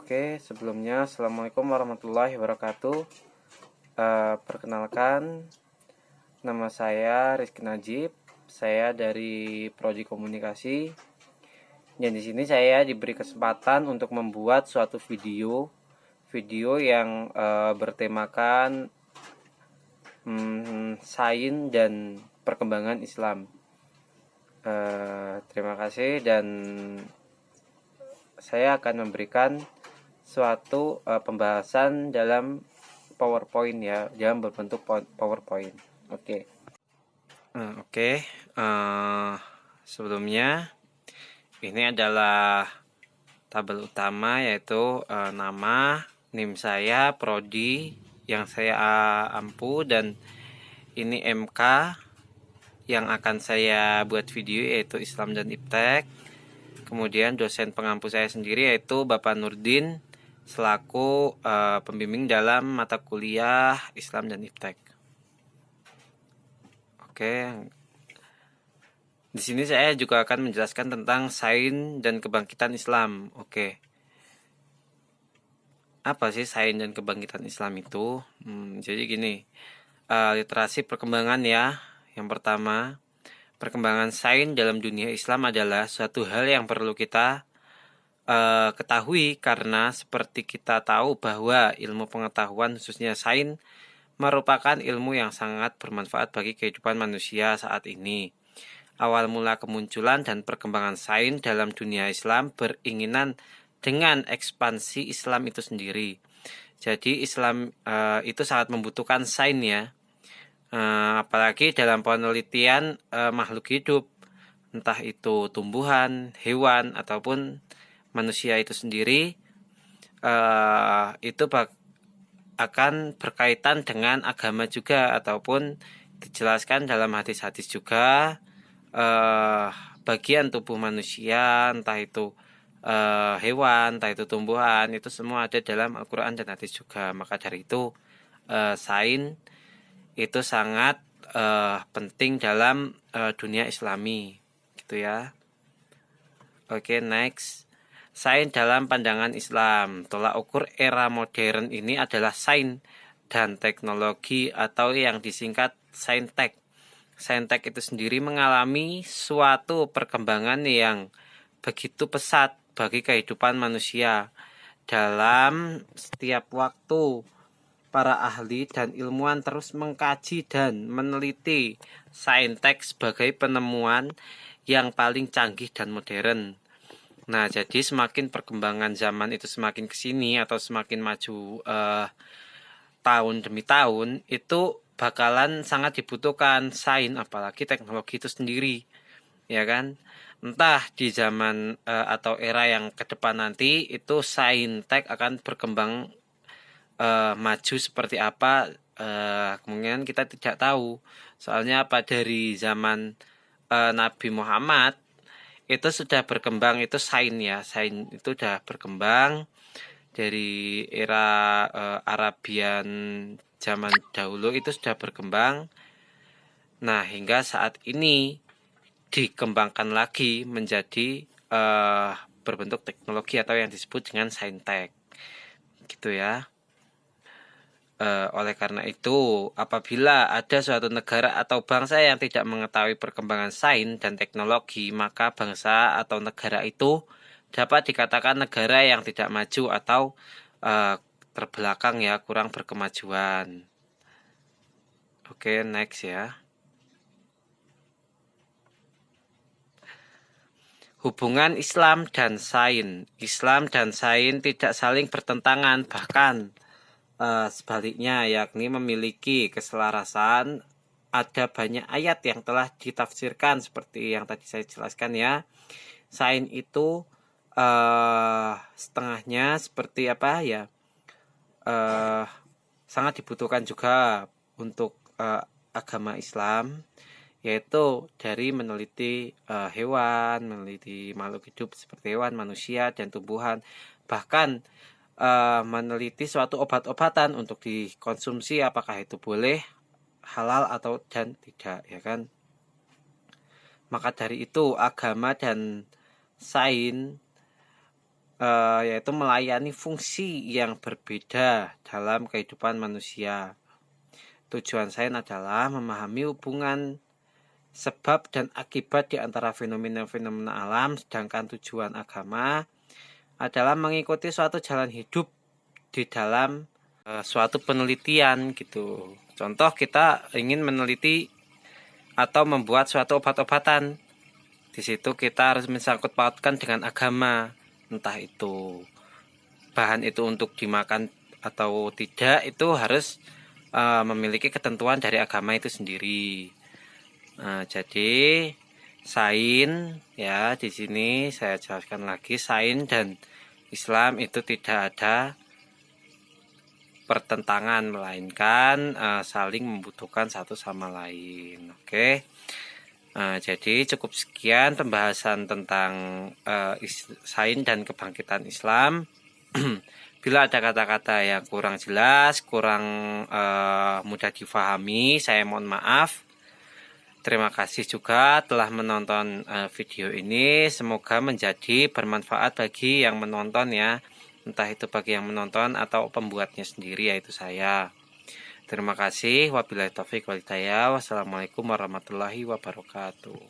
Oke, sebelumnya Assalamualaikum warahmatullahi wabarakatuh. Perkenalkan, nama saya Rizky Najib. Saya dari Prodi Komunikasi. Dan di sini saya diberi kesempatan untuk membuat suatu video yang bertemakan sains dan perkembangan Islam. Terima kasih, dan saya akan memberikan suatu pembahasan dalam PowerPoint ya, dalam berbentuk PowerPoint. Oke. Sebelumnya ini adalah tabel utama, yaitu nama, NIM saya, prodi yang saya ampu, dan ini MK yang akan saya buat video, yaitu Islam dan Iptek. Kemudian dosen pengampu saya sendiri yaitu Bapak Nurdin selaku pembimbing dalam mata kuliah Islam dan Iptek. Oke. Di sini saya juga akan menjelaskan tentang sains dan kebangkitan Islam. Oke. Apa sih sains dan kebangkitan Islam itu? Jadi gini, literasi perkembangan ya. Yang pertama, perkembangan sains dalam dunia Islam adalah suatu hal yang perlu kita ketahui, karena seperti kita tahu bahwa ilmu pengetahuan khususnya sains merupakan ilmu yang sangat bermanfaat bagi kehidupan manusia saat ini. Awal mula kemunculan dan perkembangan sains dalam dunia Islam beriringan dengan ekspansi Islam itu sendiri. Jadi Islam itu sangat membutuhkan sains ya, apalagi dalam penelitian makhluk hidup, entah itu tumbuhan, hewan, ataupun manusia itu sendiri. Itu akan berkaitan dengan agama juga, ataupun dijelaskan dalam hadis-hadis juga. Bagian tubuh manusia, entah itu hewan, entah itu tumbuhan, itu semua ada dalam Al-Quran dan hadis juga. Maka dari itu sains itu sangat penting dalam dunia Islami, gitu ya. Oke, next. Sains dalam pandangan Islam. Tolak ukur era modern ini adalah sains dan teknologi, atau yang disingkat saintek. Saintek itu sendiri mengalami suatu perkembangan yang begitu pesat bagi kehidupan manusia. Dalam setiap waktu, para ahli dan ilmuwan terus mengkaji dan meneliti saintek sebagai penemuan yang paling canggih dan modern. Nah, jadi semakin perkembangan zaman itu semakin kesini atau semakin maju tahun demi tahun, itu bakalan sangat dibutuhkan sains, apalagi teknologi itu sendiri, ya kan? Entah di zaman atau era yang ke depan nanti, itu saintek akan berkembang maju seperti apa, kemungkinan kita tidak tahu. Soalnya apa, dari zaman Nabi Muhammad itu sudah berkembang, itu sains ya, sains itu sudah berkembang dari era Arabian zaman dahulu, itu sudah berkembang. Nah, hingga saat ini dikembangkan lagi menjadi berbentuk teknologi atau yang disebut dengan saintek, gitu ya. Oleh karena itu, apabila ada suatu negara atau bangsa yang tidak mengetahui perkembangan sains dan teknologi, maka bangsa atau negara itu dapat dikatakan negara yang tidak maju atau terbelakang ya, kurang berkemajuan. Oke, next ya. Hubungan Islam dan sains. Islam dan sains tidak saling bertentangan, bahkan sebaliknya, yakni memiliki keselarasan. Ada banyak ayat yang telah ditafsirkan seperti yang tadi saya jelaskan ya. Sains itu setengahnya seperti apa ya, sangat dibutuhkan juga untuk agama Islam, yaitu dari meneliti hewan, meneliti makhluk hidup seperti hewan, manusia, dan tumbuhan, bahkan meneliti suatu obat-obatan untuk dikonsumsi, apakah itu boleh, halal atau dan tidak, ya kan. Maka dari itu agama dan sains yaitu melayani fungsi yang berbeda dalam kehidupan manusia. Tujuan sains adalah memahami hubungan sebab dan akibat di antara fenomena-fenomena alam, sedangkan tujuan agama adalah mengikuti suatu jalan hidup di dalam suatu penelitian gitu. Contoh, kita ingin meneliti atau membuat suatu obat-obatan. Di situ kita harus mensangkut pautkan dengan agama, entah itu bahan itu untuk dimakan atau tidak, itu harus memiliki ketentuan dari agama itu sendiri. Jadi sains ya, di sini saya jelaskan lagi, sains dan Islam itu tidak ada pertentangan, melainkan saling membutuhkan satu sama lain. Oke. Jadi cukup sekian pembahasan tentang sains dan kebangkitan Islam. Bila ada kata-kata yang kurang jelas, kurang mudah difahami, saya mohon maaf. Terima kasih juga telah menonton video ini. Semoga menjadi bermanfaat bagi yang menonton ya. Entah itu bagi yang menonton atau pembuatnya sendiri, yaitu saya. Terima kasih. Wabillahi taufiq wal hidayah. Wassalamualaikum warahmatullahi wabarakatuh.